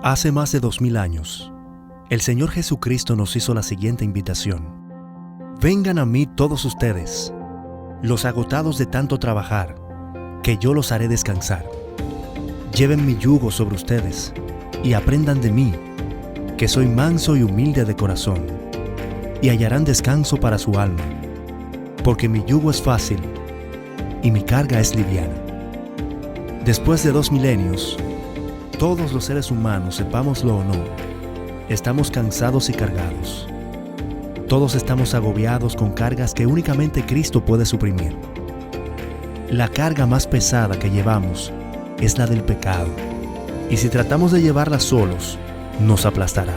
Hace más de 2000 años, el Señor Jesucristo nos hizo la siguiente invitación. Vengan a mí todos ustedes, los agotados de tanto trabajar, que yo los haré descansar. Lleven mi yugo sobre ustedes y aprendan de mí, que soy manso y humilde de corazón, y hallarán descanso para su alma, porque mi yugo es fácil y mi carga es liviana. Después de 2 milenios, todos los seres humanos, sepámoslo o no, estamos cansados y cargados. Todos estamos agobiados con cargas que únicamente Cristo puede suprimir. La carga más pesada que llevamos es la del pecado, y si tratamos de llevarla solos, nos aplastará.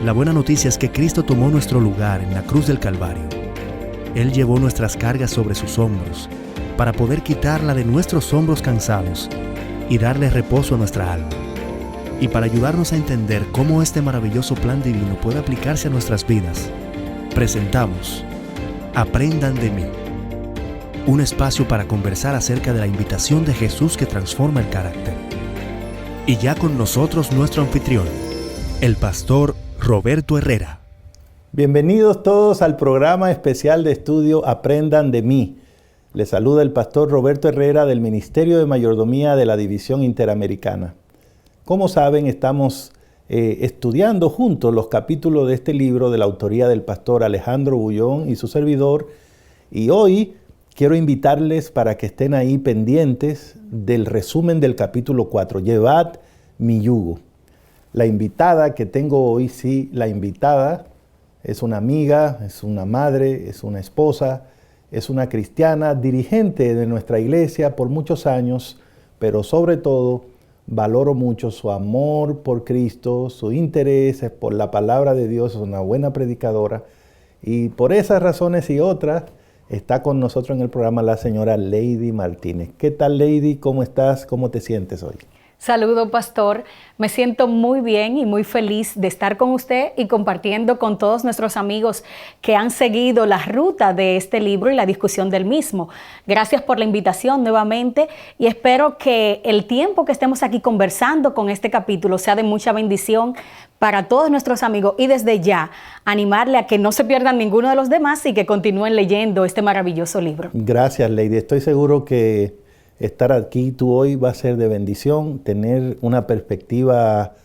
La buena noticia es que Cristo tomó nuestro lugar en la cruz del Calvario. Él llevó nuestras cargas sobre sus hombros para poder quitarla de nuestros hombros cansados y darle reposo a nuestra alma. Y para ayudarnos a entender cómo este maravilloso plan divino puede aplicarse a nuestras vidas, presentamos Aprendan de mí, un espacio para conversar acerca de la invitación de Jesús que transforma el carácter. Y ya con nosotros nuestro anfitrión, el pastor Roberto Herrera. Bienvenidos todos al programa especial de estudio Aprendan de mí. Les saluda el pastor Roberto Herrera del Ministerio de Mayordomía de la División Interamericana. Como saben, estamos estudiando juntos los capítulos de este libro de la autoría del pastor Alejandro Bullón y su servidor. Y hoy quiero invitarles para que estén ahí pendientes del resumen del capítulo 4, Llevad mi yugo. La invitada que tengo hoy, la invitada es una amiga, es una madre, es una esposa, es una cristiana, dirigente de nuestra iglesia por muchos años, pero sobre todo valoro mucho su amor por Cristo, su interés por la palabra de Dios, es una buena predicadora. Y por esas razones y otras, está con nosotros en el programa la señora Lady Martínez. ¿Qué tal, Lady? ¿Cómo estás? ¿Cómo te sientes hoy? Saludo, pastor. Me siento muy bien y muy feliz de estar con usted y compartiendo con todos nuestros amigos que han seguido la ruta de este libro y la discusión del mismo. Gracias por la invitación nuevamente y espero que el tiempo que estemos aquí conversando con este capítulo sea de mucha bendición para todos nuestros amigos y desde ya animarle a que no se pierdan ninguno de los demás y que continúen leyendo este maravilloso libro. Gracias, Lady. Estoy seguro que estar aquí tú hoy va a ser de bendición, tener una perspectiva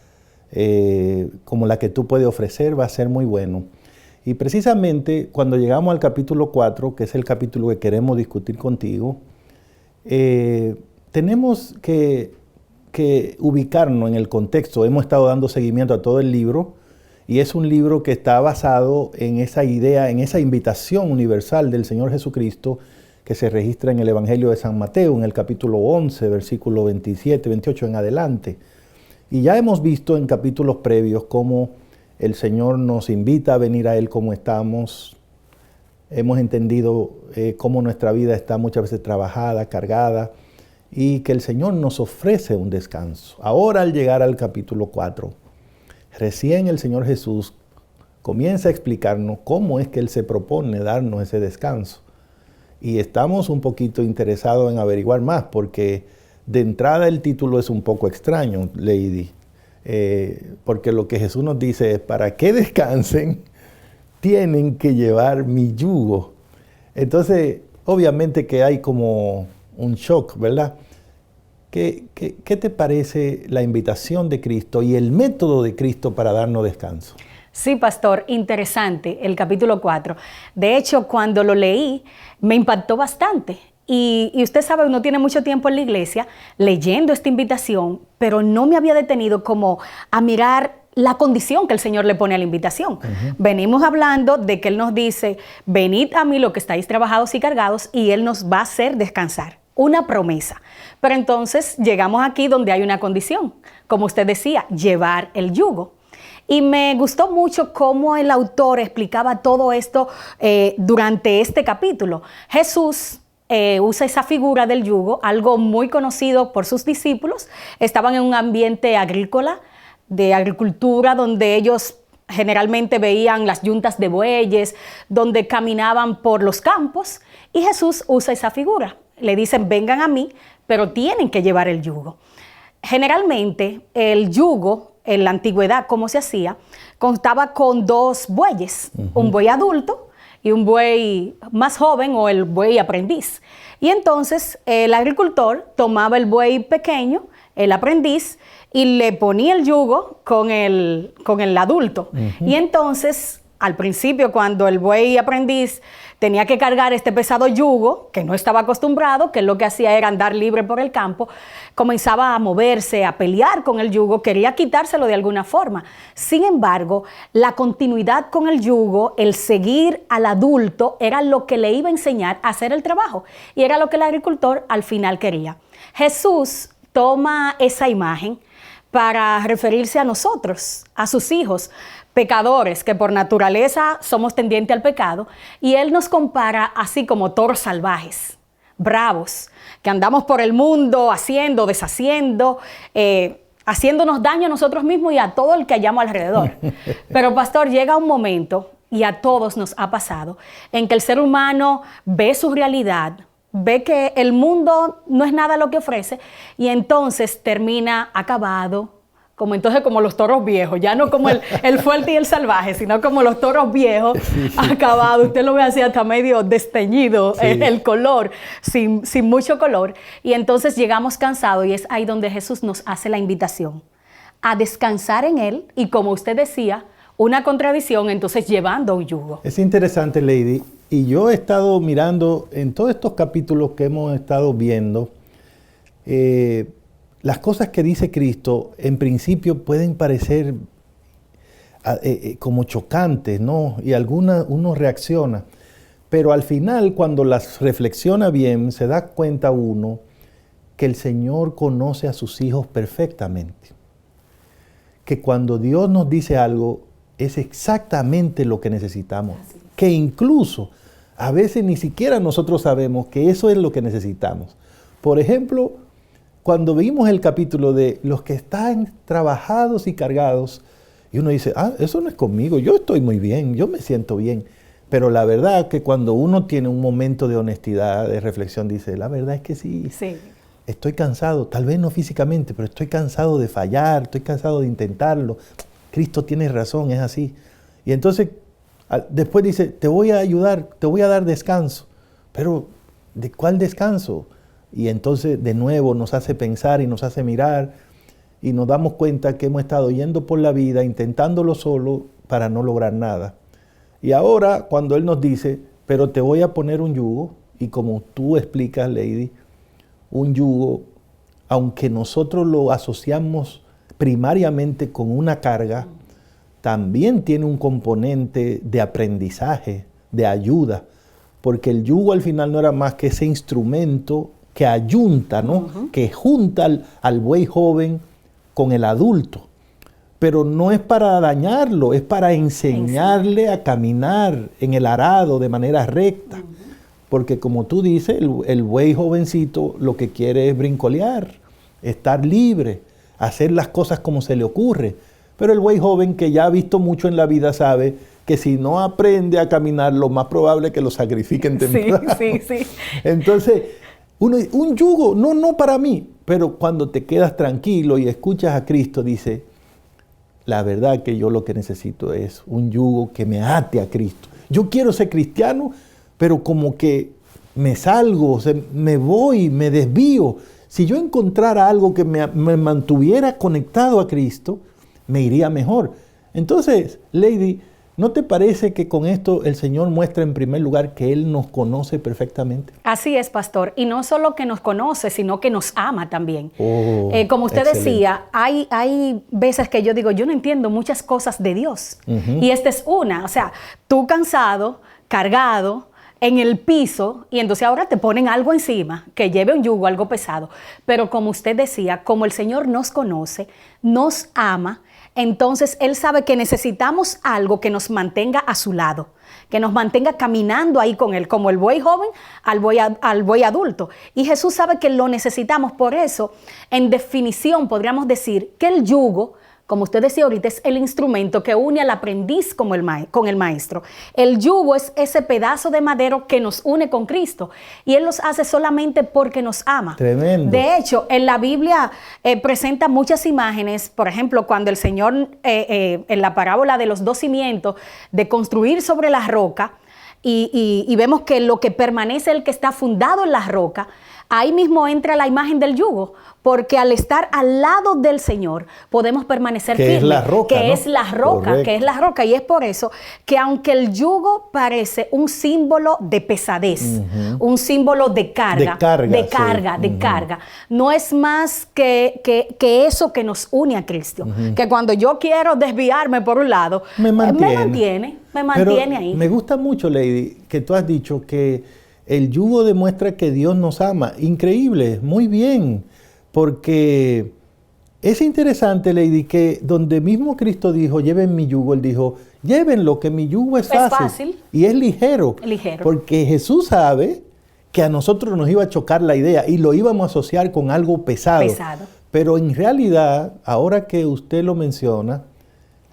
como la que tú puedes ofrecer va a ser muy bueno. Y precisamente cuando llegamos al capítulo 4, que es el capítulo que queremos discutir contigo, tenemos que ubicarnos en el contexto. Hemos estado dando seguimiento a todo el libro y es un libro que está basado en esa idea, en esa invitación universal del Señor Jesucristo que se registra en el Evangelio de San Mateo, en el capítulo 11, versículo 27, 28 en adelante. Y ya hemos visto en capítulos previos cómo el Señor nos invita a venir a Él como estamos. Hemos entendido cómo nuestra vida está muchas veces trabajada, cargada, y que el Señor nos ofrece un descanso. Ahora, al llegar al capítulo 4, recién el Señor Jesús comienza a explicarnos cómo es que Él se propone darnos ese descanso. Y estamos un poquito interesados en averiguar más, porque de entrada el título es un poco extraño, Lady. Porque lo que Jesús nos dice es, para que descansen, tienen que llevar mi yugo. Entonces, obviamente que hay como un shock, ¿verdad? ¿Qué te parece la invitación de Cristo y el método de Cristo para darnos descanso? Sí, pastor, interesante el capítulo 4. De hecho, cuando lo leí, me impactó bastante. Y usted sabe, uno tiene mucho tiempo en la iglesia leyendo esta invitación, pero no me había detenido como a mirar la condición que el Señor le pone a la invitación. Venimos hablando de que Él nos dice, venid a mí los que estáis trabajados y cargados, y Él nos va a hacer descansar. Una promesa. Pero entonces llegamos aquí donde hay una condición. Como usted decía, llevar el yugo. Y me gustó mucho cómo el autor explicaba todo esto durante este capítulo. Jesús usa esa figura del yugo, algo muy conocido por sus discípulos. Estaban en un ambiente agrícola, de agricultura, donde ellos generalmente veían las yuntas de bueyes, donde caminaban por los campos, y Jesús usa esa figura. Le dicen, vengan a mí, pero tienen que llevar el yugo. Generalmente el yugo en la antigüedad, cómo se hacía, contaba con 2 bueyes, un buey adulto y un buey más joven o el buey aprendiz. Y entonces el agricultor tomaba el buey pequeño, el aprendiz, y le ponía el yugo con el adulto. Y entonces, al principio, cuando el buey aprendiz tenía que cargar este pesado yugo, que no estaba acostumbrado, que lo que hacía era andar libre por el campo, comenzaba a moverse, a pelear con el yugo, quería quitárselo de alguna forma. Sin embargo, la continuidad con el yugo, el seguir al adulto, era lo que le iba a enseñar a hacer el trabajo. Y era lo que el agricultor al final quería. Jesús toma esa imagen para referirse a nosotros, a sus hijos, pecadores, que por naturaleza somos tendientes al pecado, y Él nos compara así como toros salvajes, bravos, que andamos por el mundo haciendo, deshaciendo, haciéndonos daño a nosotros mismos y a todo el que hayamos alrededor. Pero pastor, llega un momento, y a todos nos ha pasado, en que el ser humano ve su realidad, ve que el mundo no es nada lo que ofrece y entonces termina acabado, como los toros viejos, ya no como el fuerte y el salvaje, sino como los toros viejos, acabados. Usted lo ve así hasta medio desteñido, el color, sin mucho color. Y entonces llegamos cansados y es ahí donde Jesús nos hace la invitación a descansar en Él y, como usted decía, una contradicción, entonces llevando un yugo. Es interesante, Lady. Y yo he estado mirando en todos estos capítulos que hemos estado viendo, las cosas que dice Cristo en principio pueden parecer como chocantes, ¿no? Y uno reacciona. Pero al final, cuando las reflexiona bien, se da cuenta uno que el Señor conoce a sus hijos perfectamente. Que cuando Dios nos dice algo, es exactamente lo que necesitamos. Así. Que incluso a veces ni siquiera nosotros sabemos que eso es lo que necesitamos. Por ejemplo, cuando vimos el capítulo de los que están trabajados y cargados, y uno dice, eso no es conmigo, yo estoy muy bien, yo me siento bien. Pero la verdad que cuando uno tiene un momento de honestidad, de reflexión, dice, la verdad es que sí. Estoy cansado, tal vez no físicamente, pero estoy cansado de fallar, estoy cansado de intentarlo. Cristo tiene razón, es así. Y entonces después dice, te voy a ayudar, te voy a dar descanso. Pero, ¿de cuál descanso? Y entonces de nuevo nos hace pensar y nos hace mirar y nos damos cuenta que hemos estado yendo por la vida intentándolo solo para no lograr nada. Y ahora cuando Él nos dice, pero te voy a poner un yugo, y como tú explicas, Lady, un yugo, aunque nosotros lo asociamos primariamente con una carga, también tiene un componente de aprendizaje, de ayuda, porque el yugo al final no era más que ese instrumento que ayunta, ¿no? Que junta al buey joven con el adulto. Pero no es para dañarlo, es para enseñarle a caminar en el arado de manera recta. Porque como tú dices, el buey jovencito lo que quiere es brincolear, estar libre, hacer las cosas como se le ocurre. Pero el buey joven que ya ha visto mucho en la vida sabe que si no aprende a caminar, lo más probable es que lo sacrifiquen temprano. Sí. Entonces, un yugo, no para mí, pero cuando te quedas tranquilo y escuchas a Cristo, dice, la verdad que yo lo que necesito es un yugo que me ate a Cristo. Yo quiero ser cristiano, pero como que me salgo, me voy, me desvío. Si yo encontrara algo que me mantuviera conectado a Cristo, me iría mejor. Entonces, Lady, ¿no te parece que con esto el Señor muestra en primer lugar que Él nos conoce perfectamente? Así es, pastor. Y no solo que nos conoce, sino que nos ama también. Como usted decía, hay veces que yo digo, yo no entiendo muchas cosas de Dios. Y esta es una. O sea, tú cansado, cargado, en el piso, y entonces ahora te ponen algo encima, que lleve un yugo, algo pesado. Pero como usted decía, como el Señor nos conoce, nos ama, entonces Él sabe que necesitamos algo que nos mantenga a su lado, que nos mantenga caminando ahí con Él, como el buey joven al buey adulto. Y Jesús sabe que lo necesitamos. Por eso, en definición, podríamos decir que el yugo, como usted decía ahorita, es el instrumento que une al aprendiz con el maestro. El yugo es ese pedazo de madero que nos une con Cristo y Él los hace solamente porque nos ama. Tremendo. De hecho, en la Biblia presenta muchas imágenes, por ejemplo, cuando el Señor, en la parábola de los 2 cimientos, de construir sobre la roca, y vemos que lo que permanece es el que está fundado en la roca. Ahí mismo entra la imagen del yugo, porque al estar al lado del Señor podemos permanecer firmes. Es la roca, que ¿no? es la roca, Correcto. que es la roca. Y es por eso que aunque el yugo parece un símbolo de pesadez, un símbolo de carga, de carga, no es más que eso que nos une a Cristo. Que cuando yo quiero desviarme por un lado, me mantiene Pero ahí. Me gusta mucho, Lady, que tú has dicho que el yugo demuestra que Dios nos ama. Increíble, muy bien. Porque es interesante, Lady, que donde mismo Cristo dijo, lleven mi yugo, Él dijo, llévenlo, que mi yugo es fácil. Y es ligero. Porque Jesús sabe que a nosotros nos iba a chocar la idea y lo íbamos a asociar con algo pesado. Pero en realidad, ahora que usted lo menciona,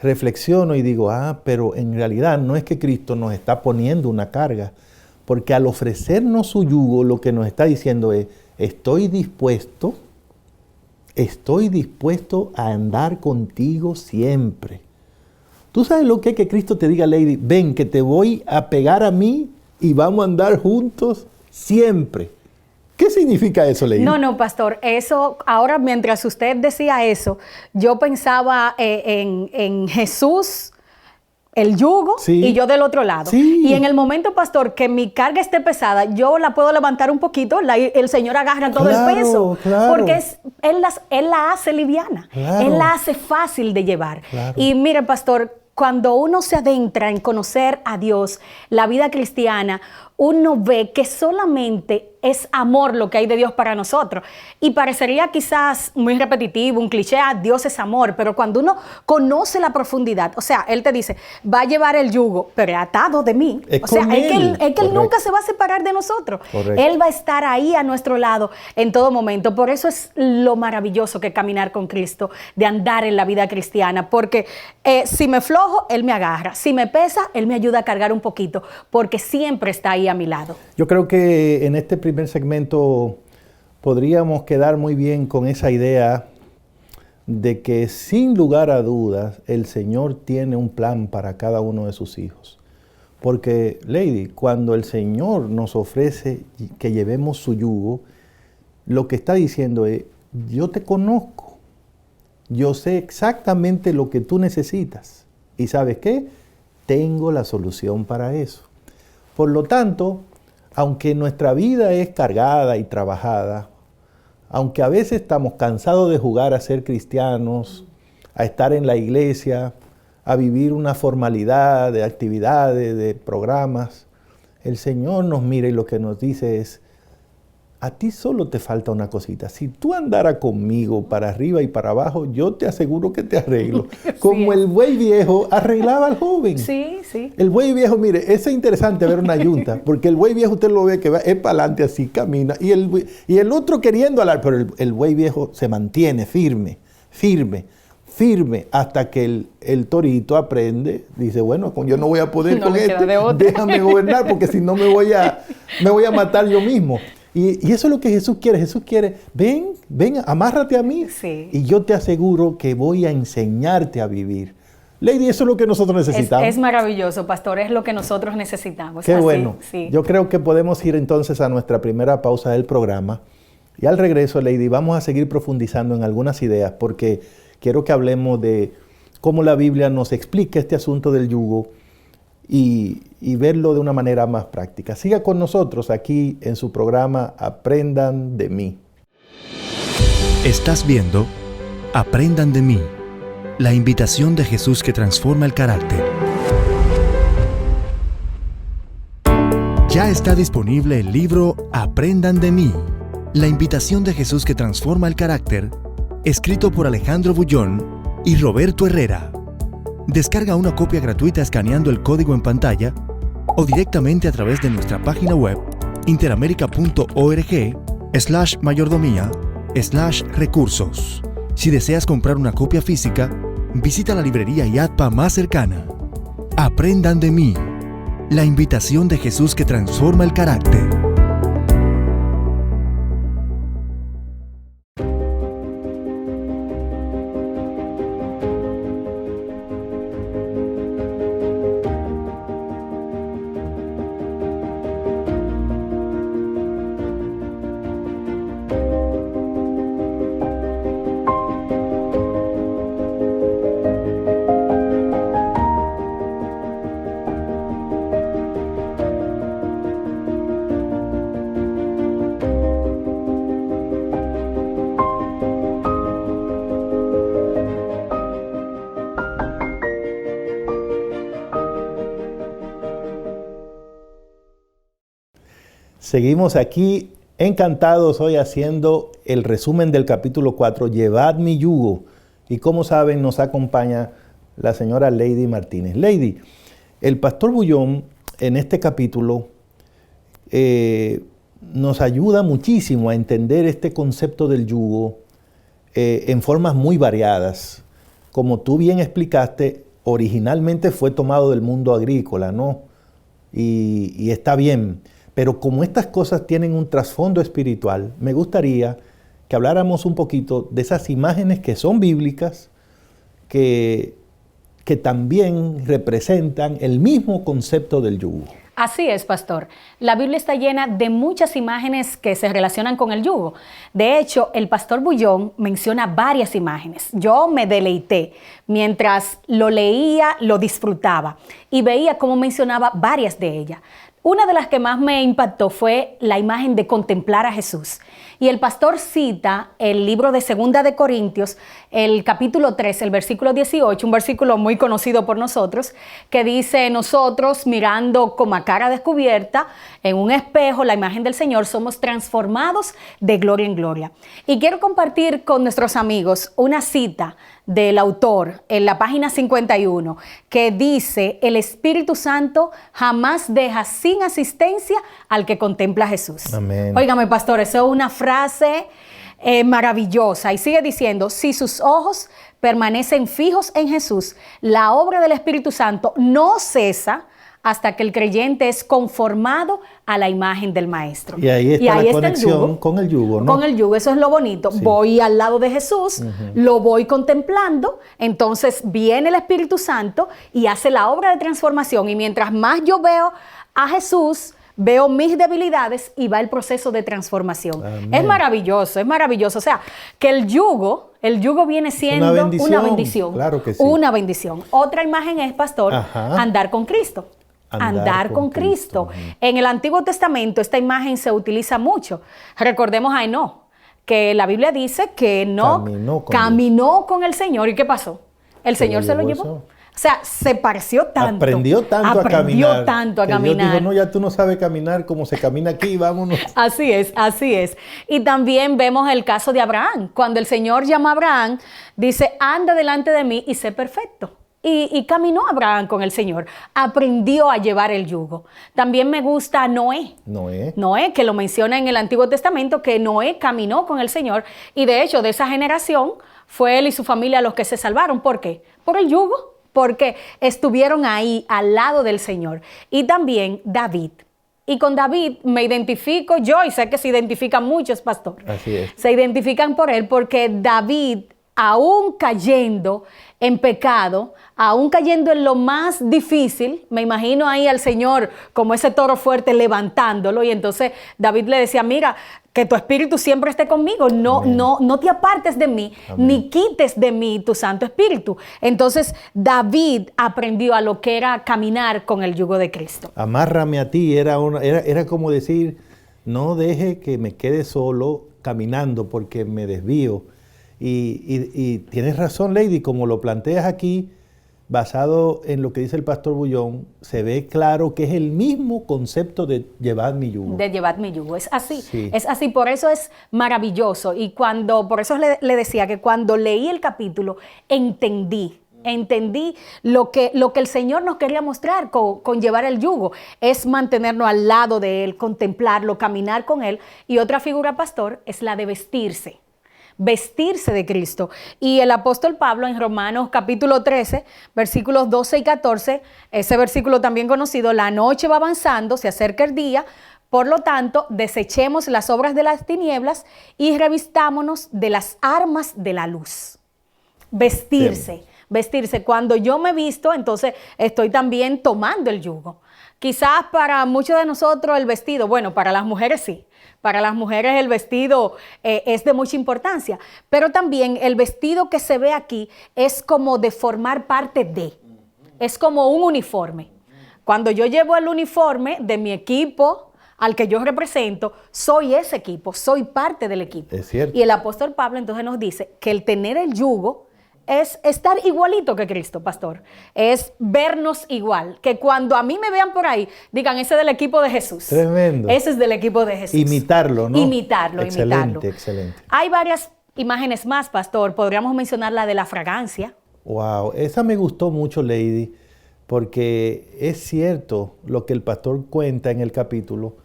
reflexiono y digo, pero en realidad no es que Cristo nos está poniendo una carga, porque al ofrecernos su yugo, lo que nos está diciendo es, estoy dispuesto a andar contigo siempre. ¿Tú sabes lo que es que Cristo te diga, Lady? Ven, que te voy a pegar a mí y vamos a andar juntos siempre. ¿Qué significa eso, Lady? No, pastor, eso, ahora mientras usted decía eso, yo pensaba en Jesús, el yugo, y yo del otro lado. Y en el momento, pastor, que mi carga esté pesada, yo la puedo levantar un poquito, el Señor agarra todo el peso. Porque Él la hace liviana. Él la hace fácil de llevar. Y mire, pastor, cuando uno se adentra en conocer a Dios, la vida cristiana, uno ve que solamente es amor lo que hay de Dios para nosotros. Y parecería quizás muy repetitivo, un cliché, Dios es amor, pero cuando uno conoce la profundidad, o sea, Él te dice, va a llevar el yugo, pero atado de mí. Es que Él nunca se va a separar de nosotros. Él va a estar ahí a nuestro lado en todo momento. Por eso es lo maravilloso que caminar con Cristo, de andar en la vida cristiana, porque si me flojo, Él me agarra. Si me pesa, Él me ayuda a cargar un poquito, porque siempre está ahí a mi lado. Yo creo que en este primer segmento podríamos quedar muy bien con esa idea de que sin lugar a dudas el Señor tiene un plan para cada uno de sus hijos. Porque, Lady, cuando el Señor nos ofrece que llevemos su yugo, lo que está diciendo es, yo te conozco, yo sé exactamente lo que tú necesitas. ¿Y sabes qué? Tengo la solución para eso. Por lo tanto, aunque nuestra vida es cargada y trabajada, aunque a veces estamos cansados de jugar a ser cristianos, a estar en la iglesia, a vivir una formalidad de actividades, de programas, el Señor nos mira y lo que nos dice es, a ti solo te falta una cosita. Si tú andaras conmigo para arriba y para abajo, yo te aseguro que te arreglo. Como el buey viejo arreglaba al joven. Sí. El buey viejo, mire, es interesante ver una yunta, porque el buey viejo usted lo ve que va, es para adelante así, camina, y el otro queriendo alar, pero el buey viejo se mantiene firme, hasta que el torito aprende, dice, bueno, yo no voy a poder con esto, déjame gobernar, porque si no me voy a matar yo mismo. Y eso es lo que Jesús quiere. Jesús quiere, ven, amárrate a mí y yo te aseguro que voy a enseñarte a vivir. Lady, eso es lo que nosotros necesitamos. Es maravilloso, pastor, es lo que nosotros necesitamos. Qué bueno. Sí. Yo creo que podemos ir entonces a nuestra primera pausa del programa. Y al regreso, Lady, vamos a seguir profundizando en algunas ideas porque quiero que hablemos de cómo la Biblia nos explica este asunto del yugo y verlo de una manera más práctica. Siga con nosotros aquí en su programa Aprendan de mí. Estás viendo Aprendan de mí, la invitación de Jesús que transforma el carácter. Ya está disponible el libro Aprendan de mí, la invitación de Jesús que transforma el carácter, escrito por Alejandro Bullón y Roberto Herrera. Descarga una copia gratuita escaneando el código en pantalla o directamente a través de nuestra página web interamerica.org/mayordomía/recursos. Si deseas comprar una copia física, Visita la librería IATPA más cercana. Aprendan de mí. La invitación de Jesús que transforma el carácter. Seguimos aquí encantados hoy haciendo el resumen del capítulo 4, Llevad mi yugo. Y como saben, nos acompaña la señora Lady Martínez. Lady, el pastor Bullón en este capítulo nos ayuda muchísimo a entender este concepto del yugo en formas muy variadas. Como tú bien explicaste, originalmente fue tomado del mundo agrícola, ¿no? Y está bien. Pero como estas cosas tienen un trasfondo espiritual, me gustaría que habláramos un poquito de esas imágenes que son bíblicas, que también representan el mismo concepto del yugo. Así es, pastor. La Biblia está llena de muchas imágenes que se relacionan con el yugo. De hecho, el pastor Bullón menciona varias imágenes. Yo me deleité. Mientras lo leía, lo disfrutaba y veía cómo mencionaba varias de ellas. Una de las que más me impactó fue la imagen de contemplar a Jesús. Y el pastor cita el libro de 2 de Corintios, el capítulo 3, el versículo 18, un versículo muy conocido por nosotros, que dice: nosotros mirando como a cara descubierta en un espejo la imagen del Señor, somos transformados de gloria en gloria. Y quiero compartir con nuestros amigos una cita del autor en la página 51, que dice: el Espíritu Santo jamás deja sin asistencia al que contempla a Jesús. Amén. Óigame, pastor, eso es una frase maravillosa. Y sigue diciendo: si sus ojos permanecen fijos en Jesús, la obra del Espíritu Santo no cesa hasta que el creyente es conformado a la imagen del Maestro. Y ahí está la conexión con el yugo, ¿no? Con el yugo, eso es lo bonito. Sí. Voy al lado de Jesús, lo voy contemplando, entonces viene el Espíritu Santo y hace la obra de transformación. Y mientras más yo veo a Jesús, veo mis debilidades y va el proceso de transformación. Amén. Es maravilloso, es maravilloso. O sea, que el yugo viene siendo una bendición. Claro que sí. Una bendición. Otra imagen es, pastor, andar con Cristo. Andar con Cristo. En el Antiguo Testamento esta imagen se utiliza mucho. Recordemos a Enoc, que la Biblia dice que Enoc caminó con el Señor. ¿Y qué pasó? El Señor se lo llevó. O sea, se pareció tanto. Aprendió tanto a caminar. Dios dijo: no, ya tú no sabes caminar como se camina aquí, vámonos. Así es, así es. Y también vemos el caso de Abraham. Cuando el Señor llama a Abraham, dice: anda delante de mí y sé perfecto. Y caminó Abraham con el Señor, aprendió a llevar el yugo. También me gusta Noé, que lo menciona en el Antiguo Testamento, que Noé caminó con el Señor, y de hecho de esa generación fue él y su familia los que se salvaron. ¿Por qué? Por el yugo, porque estuvieron ahí al lado del Señor. Y también David. Y con David me identifico yo, y sé que se identifican muchos, pastor. Así es. Se identifican por él porque David, aún cayendo en pecado, aún cayendo en lo más difícil, me imagino ahí al Señor como ese toro fuerte levantándolo, y entonces David le decía: mira, que tu espíritu siempre esté conmigo, no te apartes de mí, ni quites de mí tu Santo Espíritu. Entonces David aprendió a lo que era caminar con el yugo de Cristo. Amárrame a ti, era como decir: no deje que me quede solo caminando porque me desvío. Y tienes razón, Lady, como lo planteas aquí, basado en lo que dice el pastor Bullón, se ve claro que es el mismo concepto de llevar mi yugo. De llevar mi yugo, es así, sí. Es así, por eso es maravilloso. Y por eso le decía que cuando leí el capítulo, entendí lo que el Señor nos quería mostrar con llevar el yugo, es mantenernos al lado de Él, contemplarlo, caminar con Él. Y otra figura, pastor, es la de vestirse. vestirse de Cristo. Y el apóstol Pablo en Romanos capítulo 13, versículos 12 y 14, ese versículo también conocido, la noche va avanzando, se acerca el día, por lo tanto, desechemos las obras de las tinieblas y revistámonos de las armas de la luz. Vestirse. Bien. Vestirse. Cuando yo me visto, entonces estoy también tomando el yugo. Quizás para muchos de nosotros el vestido, bueno, para las mujeres sí. Para las mujeres el vestido es de mucha importancia, pero también el vestido que se ve aquí es como de formar parte de, es como un uniforme. Cuando yo llevo el uniforme de mi equipo al que yo represento, soy ese equipo, soy parte del equipo. Es cierto. Y el apóstol Pablo entonces nos dice que el tener el yugo es estar igualito que Cristo, pastor. Es vernos igual. Que cuando a mí me vean por ahí, digan, ese es del equipo de Jesús. Tremendo. Ese es del equipo de Jesús. Imitarlo, ¿no? Imitarlo. Excelente. Hay varias imágenes más, pastor. Podríamos mencionar la de la fragancia. Wow, esa me gustó mucho, Lady, porque es cierto lo que el pastor cuenta en el capítulo.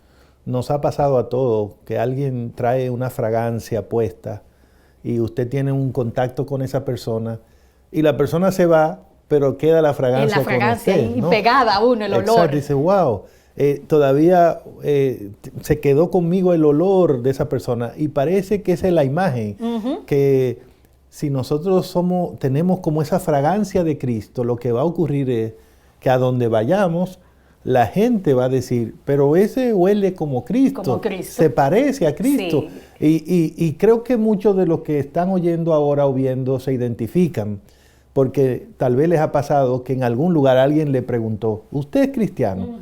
Nos ha pasado a todos que alguien trae una fragancia puesta y usted tiene un contacto con esa persona y la persona se va, pero queda la fragancia con usted, y ¿no? pegada a uno, el olor. Exacto, dice, wow, todavía se quedó conmigo el olor de esa persona y parece que esa es la imagen, que si nosotros tenemos como esa fragancia de Cristo, lo que va a ocurrir es que a donde vayamos, la gente va a decir, pero ese huele como Cristo, se parece a Cristo. Sí. Y creo que muchos de los que están oyendo ahora o viendo se identifican, porque tal vez les ha pasado que en algún lugar alguien le preguntó, ¿usted es cristiano?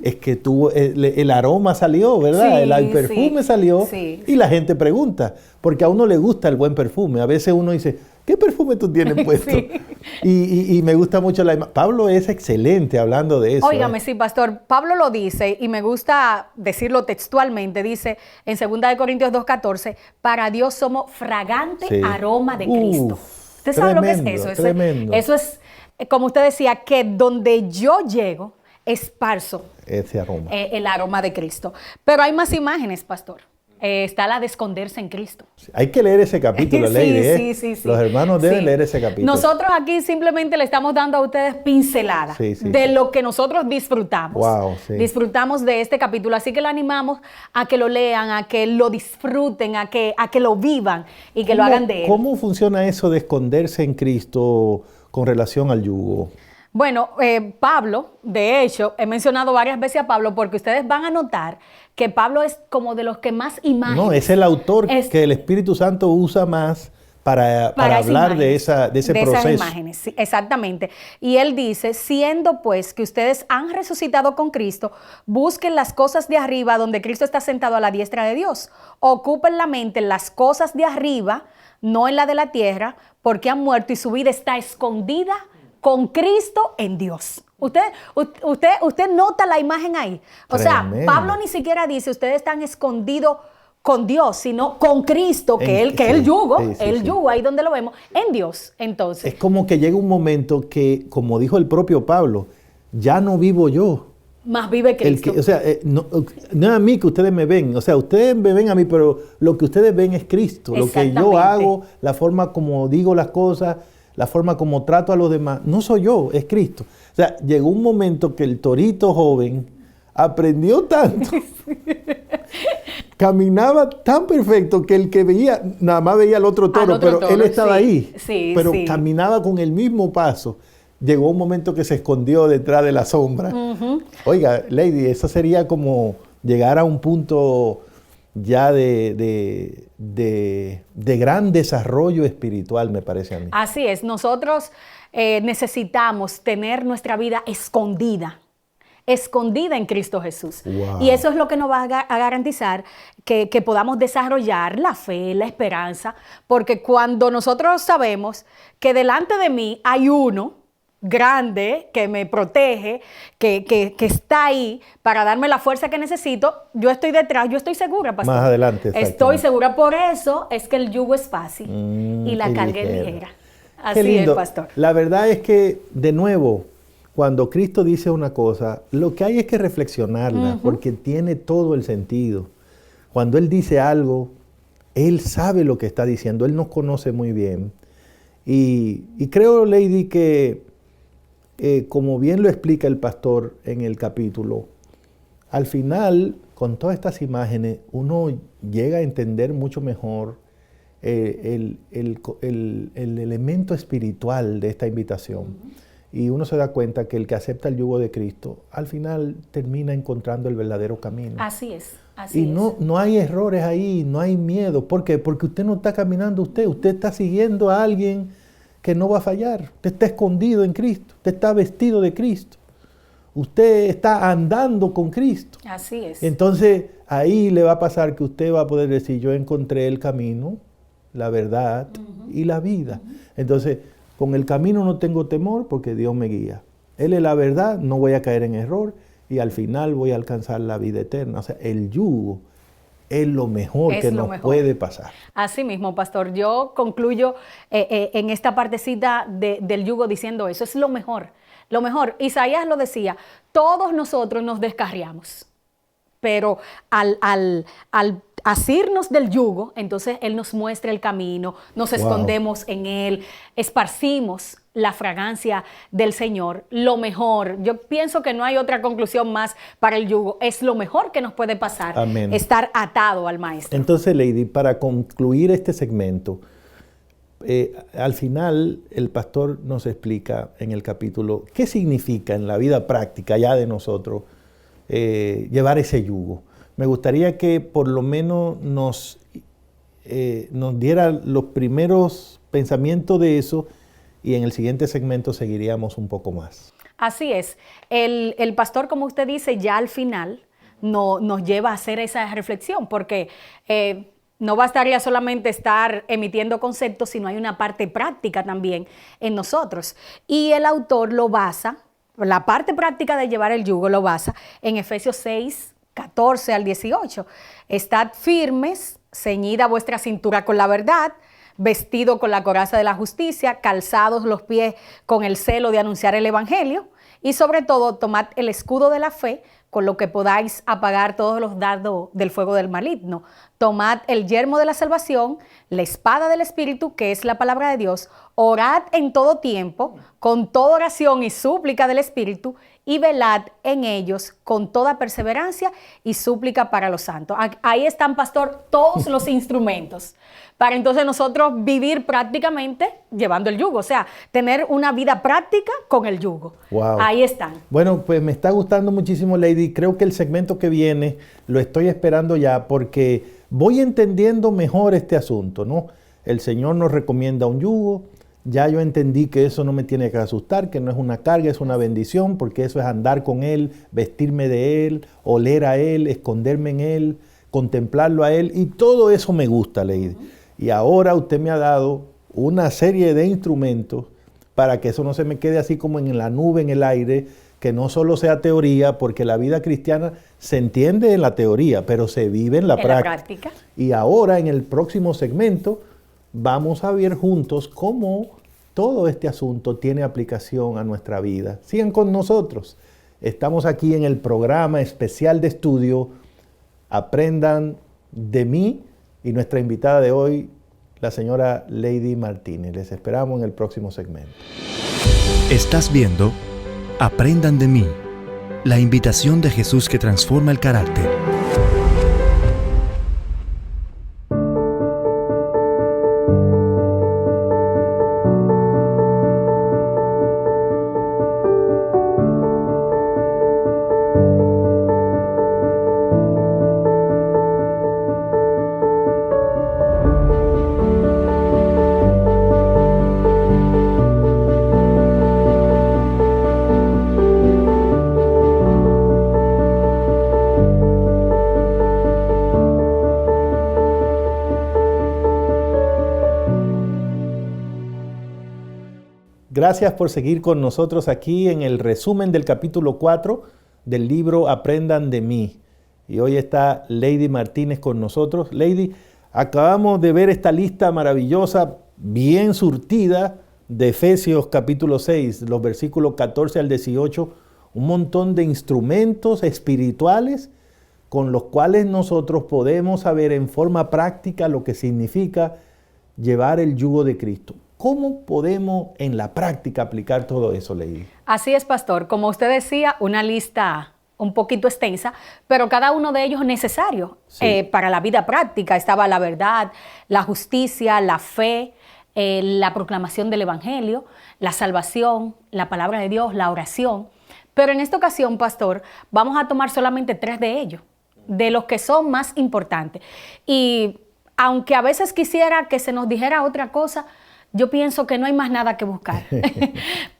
Es que tuvo el aroma salió, ¿verdad? Sí, el perfume salió y la gente pregunta, porque a uno le gusta el buen perfume. A veces uno dice, ¿qué perfume tú tienes puesto? Y me gusta mucho la imagen. Pablo es excelente hablando de eso. Óigame, sí, pastor. Pablo lo dice y me gusta decirlo textualmente. Dice en 2 Corintios 2:14, para Dios somos fragante aroma de Cristo. ¿Usted sabe lo que es eso? Tremendo. Eso es, como usted decía, que donde yo llego, esparzo ese aroma. El aroma de Cristo. Pero hay más imágenes, pastor. Está la de esconderse en Cristo. Hay que leer ese capítulo, Lady. Sí. Los hermanos deben leer ese capítulo. Nosotros aquí simplemente le estamos dando a ustedes pinceladas de lo que nosotros disfrutamos. Wow, disfrutamos de este capítulo, así que le animamos a que lo lean, a que lo disfruten, a que lo vivan y que lo hagan de él. ¿Cómo funciona eso de esconderse en Cristo con relación al yugo? Bueno, Pablo, de hecho, he mencionado varias veces a Pablo porque ustedes van a notar que Pablo es como de los que más imágenes... No, es el autor que el Espíritu Santo usa más para hablar de ese proceso. Esas imágenes, sí, exactamente. Y él dice, siendo pues que ustedes han resucitado con Cristo, busquen las cosas de arriba donde Cristo está sentado a la diestra de Dios. Ocupen la mente en las cosas de arriba, no en la de la tierra, porque han muerto y su vida está escondida con Cristo en Dios. Usted nota la imagen ahí. O sea, Pablo ni siquiera dice, ustedes están escondidos con Dios, sino con Cristo, que el yugo, yugo, ahí donde lo vemos, en Dios. Entonces, es como que llega un momento que, como dijo el propio Pablo, ya no vivo yo. Más vive Cristo. No es a mí que ustedes me ven. O sea, ustedes me ven a mí, pero lo que ustedes ven es Cristo. Lo que yo hago, la forma como digo las cosas, la forma como trato a los demás, no soy yo, es Cristo. O sea, llegó un momento que el torito joven aprendió tanto, caminaba tan perfecto que el que veía, nada más veía al otro toro, él estaba ahí. Pero caminaba con el mismo paso. Llegó un momento que se escondió detrás de la sombra. Oiga, Lady, eso sería como llegar a un punto ya de gran desarrollo espiritual, me parece a mí. Así es, nosotros necesitamos tener nuestra vida escondida en Cristo Jesús. Wow. Y eso es lo que nos va a garantizar que podamos desarrollar la fe, la esperanza, porque cuando nosotros sabemos que delante de mí hay uno grande que me protege, que está ahí para darme la fuerza que necesito, yo estoy detrás, yo estoy segura, pastor. Más adelante. Estoy segura, por eso es que el yugo es fácil y la carga es ligera. Así es, pastor. La verdad es que, de nuevo, cuando Cristo dice una cosa, lo que hay es que reflexionarla, porque tiene todo el sentido. Cuando Él dice algo, Él sabe lo que está diciendo, Él nos conoce muy bien. Y creo, Lady, que como bien lo explica el pastor en el capítulo, al final, con todas estas imágenes, uno llega a entender mucho mejor el elemento espiritual de esta invitación. Y uno se da cuenta que el que acepta el yugo de Cristo, al final termina encontrando el verdadero camino. Así es. Y no hay errores ahí, no hay miedo. ¿Por qué? Porque usted no está caminando usted está siguiendo a alguien que no va a fallar. Usted está escondido en Cristo, usted está vestido de Cristo. Usted está andando con Cristo. Así es. Entonces, ahí le va a pasar que usted va a poder decir, yo encontré el camino, la verdad y la vida. Entonces, con el camino no tengo temor porque Dios me guía. Él es la verdad, no voy a caer en error y al final voy a alcanzar la vida eterna. O sea, el yugo es lo mejor que nos puede pasar. Así mismo, pastor. Yo concluyo en esta partecita del yugo diciendo eso. Es lo mejor. Lo mejor. Isaías lo decía, todos nosotros nos descarriamos. Pero al asirnos del yugo, entonces Él nos muestra el camino, nos escondemos en Él, esparcimos la fragancia del Señor, lo mejor. Yo pienso que no hay otra conclusión más para el yugo. Es lo mejor que nos puede pasar. Amén. Estar atado al Maestro. Entonces, Lady, para concluir este segmento, al final el pastor nos explica en el capítulo qué significa en la vida práctica ya de nosotros llevar ese yugo. Me gustaría que por lo menos nos diera los primeros pensamientos de eso y en el siguiente segmento seguiríamos un poco más. Así es. El pastor, como usted dice, ya al final nos lleva a hacer esa reflexión porque no bastaría solamente estar emitiendo conceptos, sino hay una parte práctica también en nosotros. Y el autor lo basa, la parte práctica de llevar el yugo lo basa en Efesios 6, 14 al 18. Estad firmes, ceñida vuestra cintura con la verdad, vestido con la coraza de la justicia, calzados los pies con el celo de anunciar el evangelio y sobre todo tomad el escudo de la fe con lo que podáis apagar todos los dardos del fuego del maligno. Tomad el yelmo de la salvación, la espada del Espíritu, que es la palabra de Dios. Orad en todo tiempo, con toda oración y súplica del Espíritu, y velad en ellos con toda perseverancia y súplica para los santos. Ahí están, pastor, todos los instrumentos para entonces nosotros vivir prácticamente llevando el yugo, o sea, tener una vida práctica con el yugo. Wow. Ahí están. Bueno, pues me está gustando muchísimo, Lady. Creo que el segmento que viene lo estoy esperando ya porque voy entendiendo mejor este asunto, ¿no? El Señor nos recomienda un yugo. Ya yo entendí que eso no me tiene que asustar, que no es una carga, es una bendición, porque eso es andar con Él, vestirme de Él, oler a Él, esconderme en Él, contemplarlo a Él, y todo eso me gusta, Lady. Y ahora usted me ha dado una serie de instrumentos para que eso no se me quede así como en la nube, en el aire, que no solo sea teoría, porque la vida cristiana se entiende en la teoría, pero se vive en la práctica. Y ahora en el próximo segmento vamos a ver juntos cómo todo este asunto tiene aplicación a nuestra vida. Sigan con nosotros. Estamos aquí en el programa especial de estudio Aprendan de mí y nuestra invitada de hoy, la señora Lady Martínez. Les esperamos en el próximo segmento. Estás viendo Aprendan de mí, la invitación de Jesús que transforma el carácter. Gracias por seguir con nosotros aquí en el resumen del capítulo 4 del libro Aprendan de mí. Y hoy está Lady Martínez con nosotros. Lady, acabamos de ver esta lista maravillosa, bien surtida, de Efesios capítulo 6, los versículos 14 al 18, un montón de instrumentos espirituales con los cuales nosotros podemos saber en forma práctica lo que significa llevar el yugo de Cristo. ¿Cómo podemos en la práctica aplicar todo eso, Lady? Así es, pastor. Como usted decía, una lista un poquito extensa, pero cada uno de ellos necesario para la vida práctica. Estaba la verdad, la justicia, la fe, la proclamación del Evangelio, la salvación, la palabra de Dios, la oración. Pero en esta ocasión, pastor, vamos a tomar solamente 3 de ellos, de los que son más importantes. Y aunque a veces quisiera que se nos dijera otra cosa, yo pienso que no hay más nada que buscar.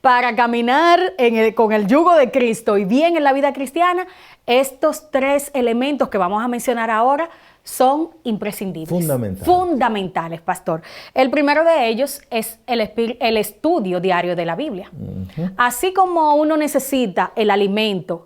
Para caminar con el yugo de Cristo y bien en la vida cristiana, estos 3 elementos que vamos a mencionar ahora son imprescindibles. Fundamentales, pastor. El primero de ellos es el estudio diario de la Biblia. Así como uno necesita el alimento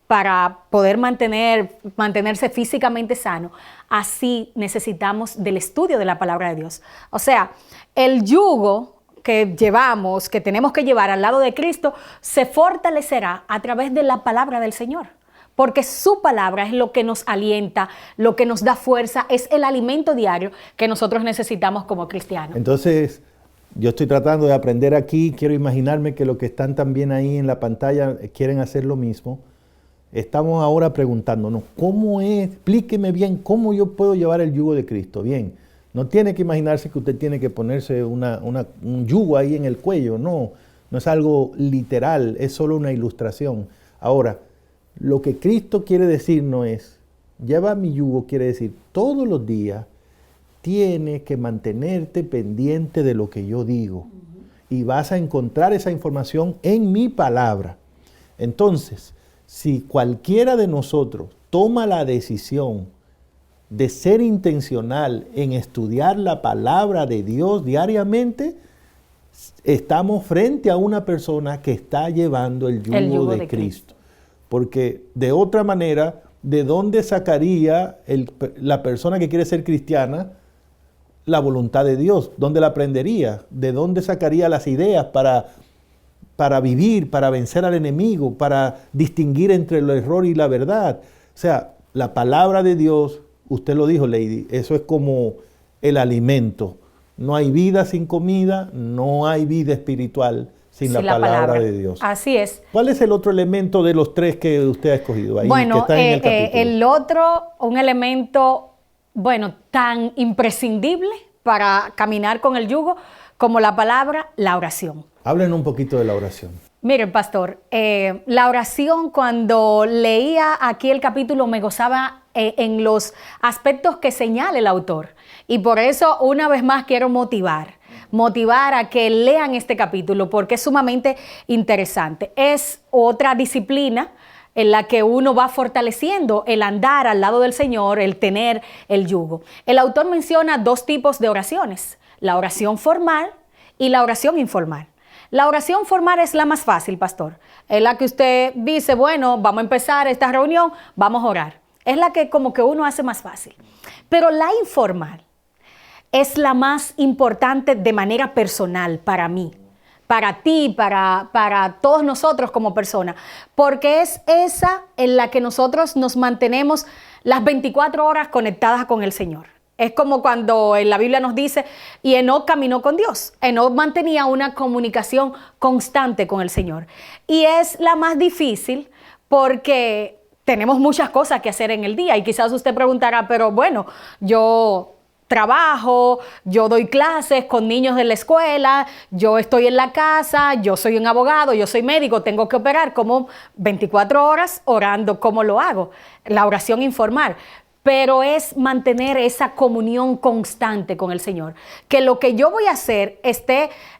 para poder mantenerse físicamente sano, así necesitamos del estudio de la palabra de Dios. O sea, el yugo que llevamos, que tenemos que llevar al lado de Cristo, se fortalecerá a través de la palabra del Señor. Porque su palabra es lo que nos alienta, lo que nos da fuerza, es el alimento diario que nosotros necesitamos como cristianos. Entonces, yo estoy tratando de aprender aquí, quiero imaginarme que los que están también ahí en la pantalla quieren hacer lo mismo. Estamos ahora preguntándonos, ¿cómo es? Explíqueme bien cómo yo puedo llevar el yugo de Cristo. Bien, no tiene que imaginarse que usted tiene que ponerse un yugo ahí en el cuello, no es algo literal, es solo una ilustración. Ahora, lo que Cristo quiere decirnos es, lleva mi yugo, quiere decir, todos los días tienes que mantenerte pendiente de lo que yo digo y vas a encontrar esa información en mi palabra. Entonces, si cualquiera de nosotros toma la decisión de ser intencional en estudiar la palabra de Dios diariamente, estamos frente a una persona que está llevando el yugo de Cristo. Porque de otra manera, ¿de dónde sacaría la persona que quiere ser cristiana la voluntad de Dios? ¿Dónde la aprendería? ¿De dónde sacaría las ideas para vivir, para vencer al enemigo, para distinguir entre el error y la verdad? O sea, la palabra de Dios, usted lo dijo, Lady, eso es como el alimento. No hay vida sin comida, no hay vida espiritual sin la palabra de Dios. Así es. ¿Cuál es el otro elemento de los 3 que usted ha escogido ahí? Bueno, que está en el capítulo? El otro, un elemento, tan imprescindible para caminar con el yugo como la palabra, la oración. Hablen un poquito de la oración. Miren, pastor, la oración, cuando leía aquí el capítulo, me gozaba en los aspectos que señala el autor. Y por eso, una vez más, quiero motivar a que lean este capítulo porque es sumamente interesante. Es otra disciplina en la que uno va fortaleciendo el andar al lado del Señor, el tener el yugo. El autor menciona 2 tipos de oraciones, la oración formal y la oración informal. La oración formal es la más fácil, pastor. Es la que usted dice, bueno, vamos a empezar esta reunión, vamos a orar. Es la que como que uno hace más fácil. Pero la informal es la más importante de manera personal para mí, para ti, para todos nosotros como personas, porque es esa en la que nosotros nos mantenemos las 24 horas conectadas con el Señor. Es como cuando en la Biblia nos dice, y Enoc caminó con Dios. Enoc mantenía una comunicación constante con el Señor. Y es la más difícil porque tenemos muchas cosas que hacer en el día. Y quizás usted preguntará, pero bueno, yo trabajo, yo doy clases con niños de la escuela, yo estoy en la casa, yo soy un abogado, yo soy médico, tengo que operar como 24 horas orando. ¿Cómo lo hago? La oración informal. Pero es mantener esa comunión constante con el Señor. Que lo que yo voy a hacer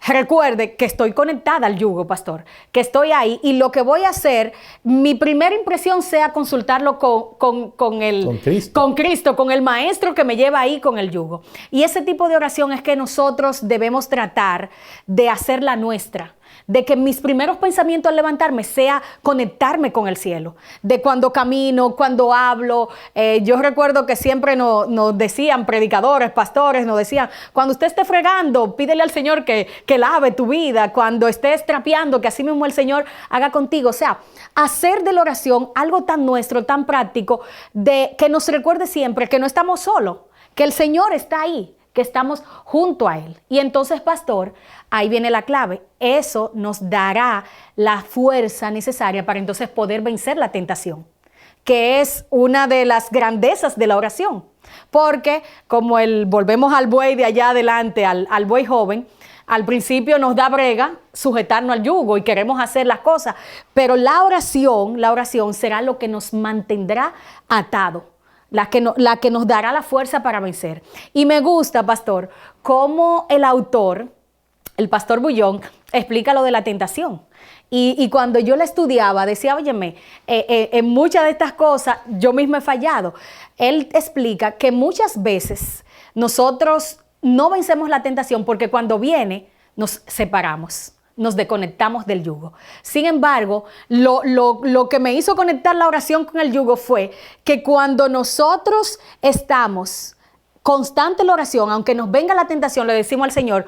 recuerde que estoy conectada al yugo, pastor, que estoy ahí y lo que voy a hacer, mi primera impresión sea consultarlo con Cristo, con el maestro que me lleva ahí con el yugo. Y ese tipo de oración es que nosotros debemos tratar de hacerla nuestra. de que mis primeros pensamientos al levantarme sea conectarme con el cielo, de cuando camino, cuando hablo. Yo recuerdo que siempre nos decían, predicadores, pastores, nos decían, cuando usted esté fregando, pídele al Señor que lave tu vida, cuando estés trapeando, que así mismo el Señor haga contigo. O sea, hacer de la oración algo tan nuestro, tan práctico, de que nos recuerde siempre que no estamos solos, que el Señor está ahí, que estamos junto a Él. Y entonces, pastor, ahí viene la clave. Eso nos dará la fuerza necesaria para entonces poder vencer la tentación, que es una de las grandezas de la oración. Porque como volvemos al buey de allá adelante, al buey joven, al principio nos da brega sujetarnos al yugo y queremos hacer las cosas, pero la oración será lo que nos mantendrá atados. La que nos dará la fuerza para vencer. Y me gusta, pastor, cómo el autor, el pastor Bullón, explica lo de la tentación. Y cuando yo la estudiaba, decía, óyeme, en muchas de estas cosas yo mismo he fallado. Él explica que muchas veces nosotros no vencemos la tentación porque cuando viene nos separamos, nos desconectamos del yugo. Sin embargo, lo que me hizo conectar la oración con el yugo fue que cuando nosotros estamos constante en la oración, aunque nos venga la tentación, le decimos al Señor,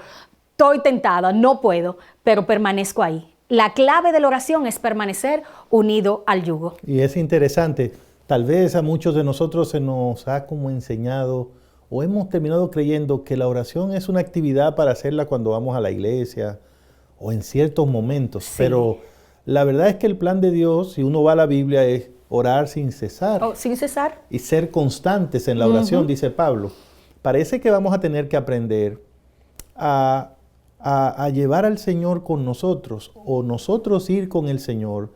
estoy tentada, no puedo, pero permanezco ahí. La clave de la oración es permanecer unido al yugo. Y es interesante, tal vez a muchos de nosotros se nos ha como enseñado o hemos terminado creyendo que la oración es una actividad para hacerla cuando vamos a la iglesia, o en ciertos momentos, sí. Pero la verdad es que el plan de Dios, si uno va a la Biblia, es orar sin cesar. Sin cesar. Y ser constantes en la oración, dice Pablo. Parece que vamos a tener que aprender a llevar al Señor con nosotros, o nosotros ir con el Señor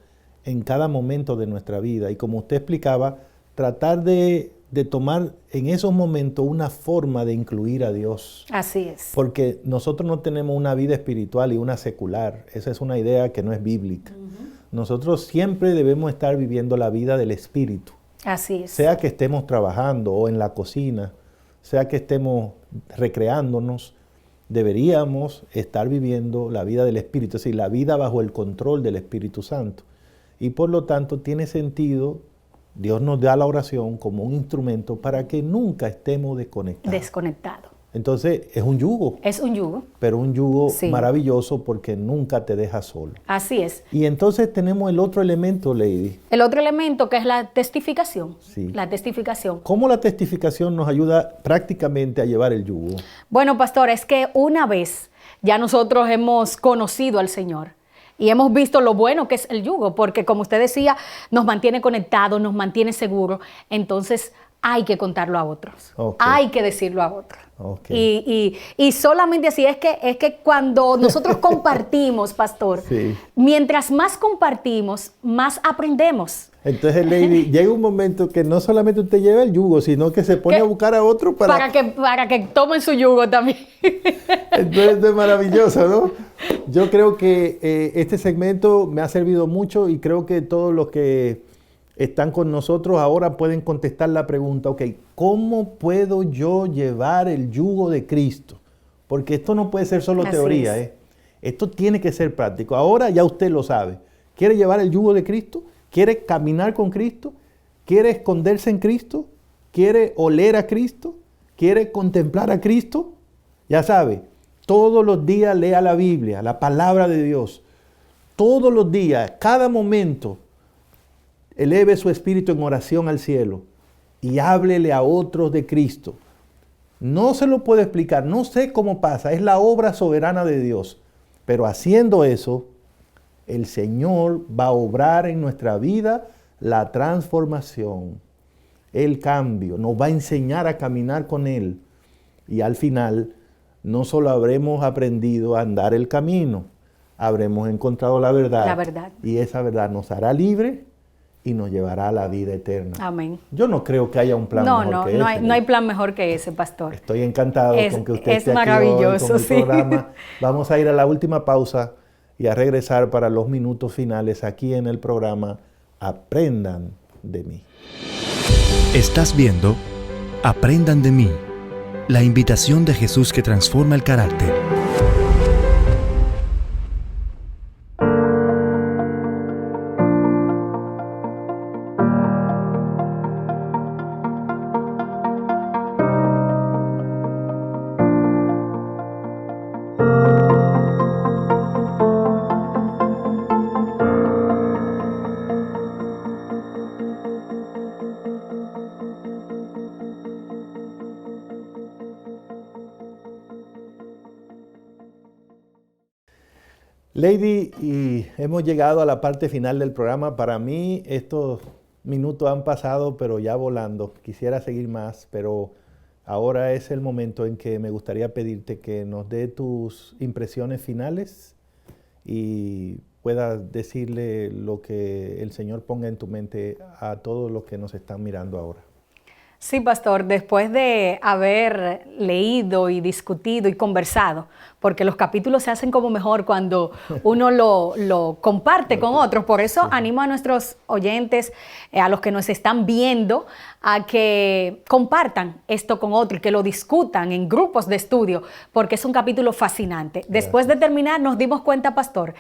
en cada momento de nuestra vida. Y como usted explicaba, tratar de tomar en esos momentos una forma de incluir a Dios. Así es. Porque nosotros no tenemos una vida espiritual y una secular. Esa es una idea que no es bíblica. Nosotros siempre debemos estar viviendo la vida del Espíritu. Así es. Sea que estemos trabajando o en la cocina, sea que estemos recreándonos, deberíamos estar viviendo la vida del Espíritu, es decir, la vida bajo el control del Espíritu Santo. Y por lo tanto tiene sentido. Dios nos da la oración como un instrumento para que nunca estemos desconectados. Entonces, es un yugo. Es un yugo. Pero un yugo maravilloso porque nunca te deja solo. Así es. Y entonces tenemos el otro elemento, Lady. El otro elemento que es la testificación. Sí. La testificación. ¿Cómo la testificación nos ayuda prácticamente a llevar el yugo? Bueno, pastor, es que una vez ya nosotros hemos conocido al Señor, y hemos visto lo bueno que es el yugo, porque como usted decía, nos mantiene conectados, nos mantiene seguros. Entonces hay que contarlo a otros, hay que decirlo a otros. Y solamente así es que cuando nosotros compartimos, pastor, mientras más compartimos, más aprendemos. Entonces, Lady, llega un momento que no solamente usted lleva el yugo, sino que se pone a buscar a otro para que tomen su yugo también. Entonces, esto es maravilloso, ¿no? Yo creo que este segmento me ha servido mucho y creo que todos los que están con nosotros ahora pueden contestar la pregunta, ¿cómo puedo yo llevar el yugo de Cristo? Porque esto no puede ser solo teoría, Esto tiene que ser práctico. Ahora ya usted lo sabe. ¿Quiere llevar el yugo de Cristo? ¿Quiere caminar con Cristo? ¿Quiere esconderse en Cristo? ¿Quiere oler a Cristo? ¿Quiere contemplar a Cristo? Ya sabe, todos los días lea la Biblia, la palabra de Dios. Todos los días, cada momento, eleve su espíritu en oración al cielo y háblele a otros de Cristo. No se lo puedo explicar, no sé cómo pasa, es la obra soberana de Dios. Pero haciendo eso, el Señor va a obrar en nuestra vida la transformación, el cambio, nos va a enseñar a caminar con Él. Y al final, no solo habremos aprendido a andar el camino, habremos encontrado la verdad. La verdad. Y esa verdad nos hará libre y nos llevará a la vida eterna. Amén. Yo no creo que haya un plan mejor que ese. No hay plan mejor que ese, pastor. Estoy encantado con que usted esté maravilloso, aquí hoy con el programa. Vamos a ir a la última pausa y a regresar para los minutos finales aquí en el programa Aprendan de mí. Estás viendo Aprendan de mí, la invitación de Jesús que transforma el carácter. Lady, y hemos llegado a la parte final del programa. Para mí estos minutos han pasado, pero ya volando. Quisiera seguir más, pero ahora es el momento en que me gustaría pedirte que nos dé tus impresiones finales y puedas decirle lo que el Señor ponga en tu mente a todos los que nos están mirando ahora. Sí, pastor, después de haber leído y discutido y conversado, porque los capítulos se hacen como mejor cuando uno lo comparte con otros, por eso animo a nuestros oyentes, a los que nos están viendo, a que compartan esto con otros y que lo discutan en grupos de estudio, porque es un capítulo fascinante. Después de terminar nos dimos cuenta, pastor,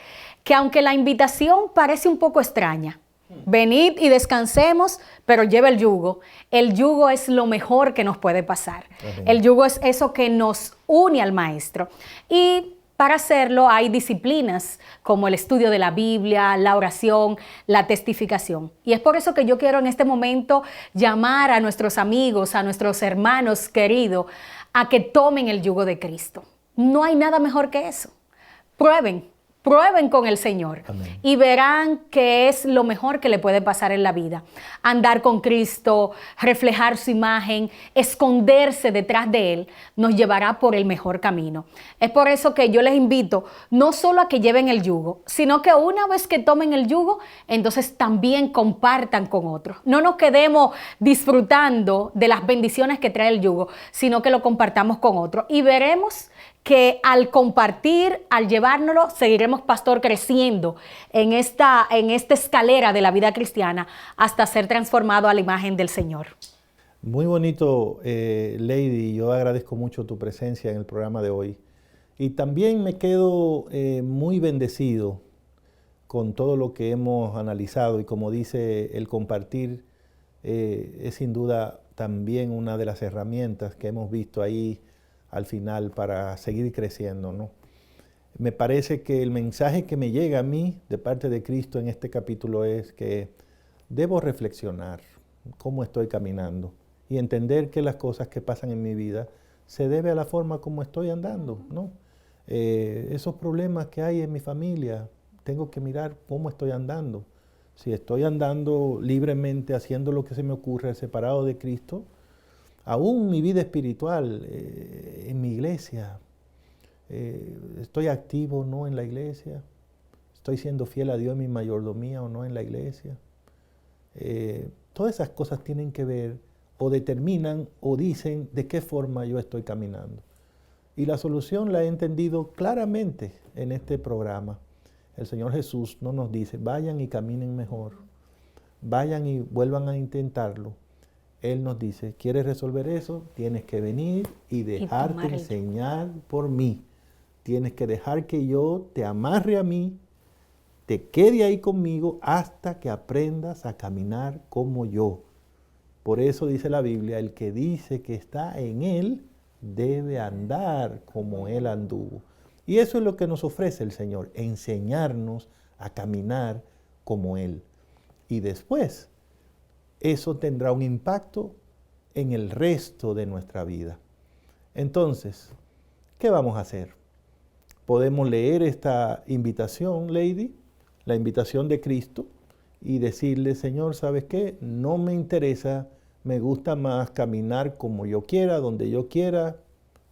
que aunque la invitación parece un poco extraña, venid y descansemos, pero lleva el yugo. El yugo es lo mejor que nos puede pasar. El yugo es eso que nos une al Maestro. Y para hacerlo hay disciplinas como el estudio de la Biblia, la oración, la testificación. Y es por eso que yo quiero en este momento llamar a nuestros amigos, a nuestros hermanos queridos, a que tomen el yugo de Cristo. No hay nada mejor que eso. Prueben con el Señor. Amén. Y verán que es lo mejor que le puede pasar en la vida. Andar con Cristo, reflejar su imagen, esconderse detrás de Él, nos llevará por el mejor camino. Es por eso que yo les invito no solo a que lleven el yugo, sino que una vez que tomen el yugo, entonces también compartan con otros. No nos quedemos disfrutando de las bendiciones que trae el yugo, sino que lo compartamos con otros. Y veremos que al compartir, al llevárnoslo, seguiremos, pastor, creciendo en esta escalera de la vida cristiana hasta ser transformado a la imagen del Señor. Muy bonito, Lady. Yo agradezco mucho tu presencia en el programa de hoy. Y también me quedo muy bendecido con todo lo que hemos analizado. Y como dice, el compartir es sin duda también una de las herramientas que hemos visto ahí al final para seguir creciendo, ¿no? Me parece que el mensaje que me llega a mí de parte de Cristo en este capítulo es que debo reflexionar cómo estoy caminando y entender que las cosas que pasan en mi vida se debe a la forma como estoy andando, ¿no? Esos problemas que hay en mi familia, tengo que mirar cómo estoy andando. Si estoy andando libremente, haciendo lo que se me ocurre, separado de Cristo, aún mi vida espiritual, en mi iglesia, estoy activo o no en la iglesia, estoy siendo fiel a Dios en mi mayordomía o no en la iglesia. Todas esas cosas tienen que ver o determinan o dicen de qué forma yo estoy caminando. Y la solución la he entendido claramente en este programa. El Señor Jesús no nos dice, vayan y caminen mejor, vayan y vuelvan a intentarlo. Él nos dice, ¿quieres resolver eso? Tienes que venir y dejarte enseñar por mí. Tienes que dejar que yo te amarre a mí, te quede ahí conmigo hasta que aprendas a caminar como yo. Por eso dice la Biblia, el que dice que está en Él debe andar como Él anduvo. Y eso es lo que nos ofrece el Señor, enseñarnos a caminar como Él. Y después, eso tendrá un impacto en el resto de nuestra vida. Entonces, ¿qué vamos a hacer? Podemos leer esta invitación, Lady, la invitación de Cristo, y decirle, Señor, ¿sabes qué? No me interesa, me gusta más caminar como yo quiera, donde yo quiera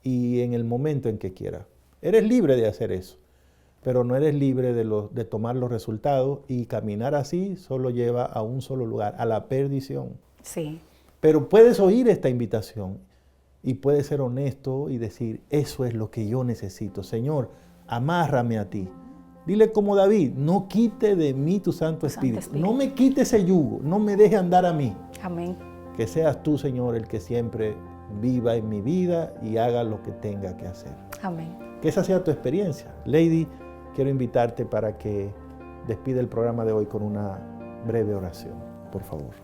y en el momento en que quiera. Eres libre de hacer eso, pero no eres libre de tomar los resultados, y caminar así solo lleva a un solo lugar, a la perdición. Sí. Pero puedes oír esta invitación y puedes ser honesto y decir, eso es lo que yo necesito. Señor, amárrame a ti. Dile como David, no quite de mí tu Santo Espíritu. No me quite ese yugo, no me deje andar a mí. Amén. Que seas tú, Señor, el que siempre viva en mi vida y haga lo que tenga que hacer. Amén. Que esa sea tu experiencia. Lady, quiero invitarte para que despida el programa de hoy con una breve oración, por favor.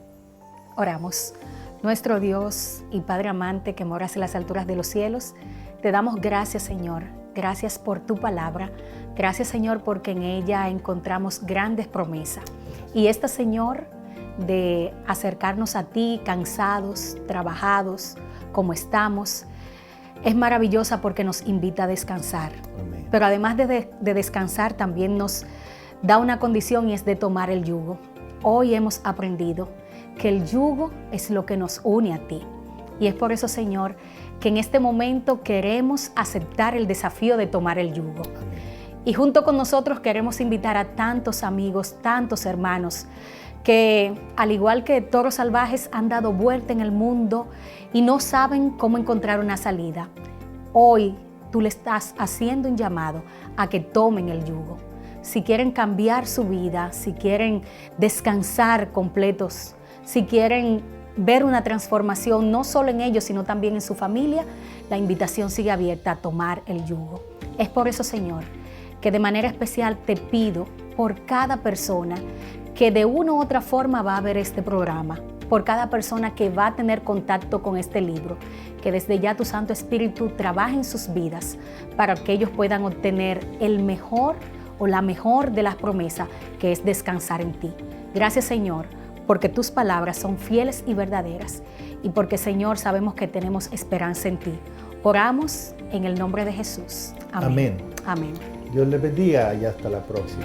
Oramos. Nuestro Dios y Padre amante que moras en las alturas de los cielos, te damos gracias, Señor. Gracias por tu palabra. Gracias, Señor, porque en ella encontramos grandes promesas. Y esta, Señor, de acercarnos a ti cansados, trabajados, como estamos, es maravillosa porque nos invita a descansar. Amén. Pero además de descansar, también nos da una condición y es de tomar el yugo. Hoy hemos aprendido que el yugo es lo que nos une a ti. Y es por eso, Señor, que en este momento queremos aceptar el desafío de tomar el yugo. Y junto con nosotros queremos invitar a tantos amigos, tantos hermanos, que al igual que toros salvajes han dado vuelta en el mundo y no saben cómo encontrar una salida. Hoy tú le estás haciendo un llamado a que tomen el yugo. Si quieren cambiar su vida, si quieren descansar completos, si quieren ver una transformación no solo en ellos, sino también en su familia, la invitación sigue abierta a tomar el yugo. Es por eso, Señor, que de manera especial te pido por cada persona que de una u otra forma va a ver este programa, por cada persona que va a tener contacto con este libro, que desde ya tu Santo Espíritu trabaje en sus vidas para que ellos puedan obtener el mejor o la mejor de las promesas, que es descansar en ti. Gracias, Señor, porque tus palabras son fieles y verdaderas y porque, Señor, sabemos que tenemos esperanza en ti. Oramos en el nombre de Jesús. Amén. Amén. Amén. Dios les bendiga y hasta la próxima.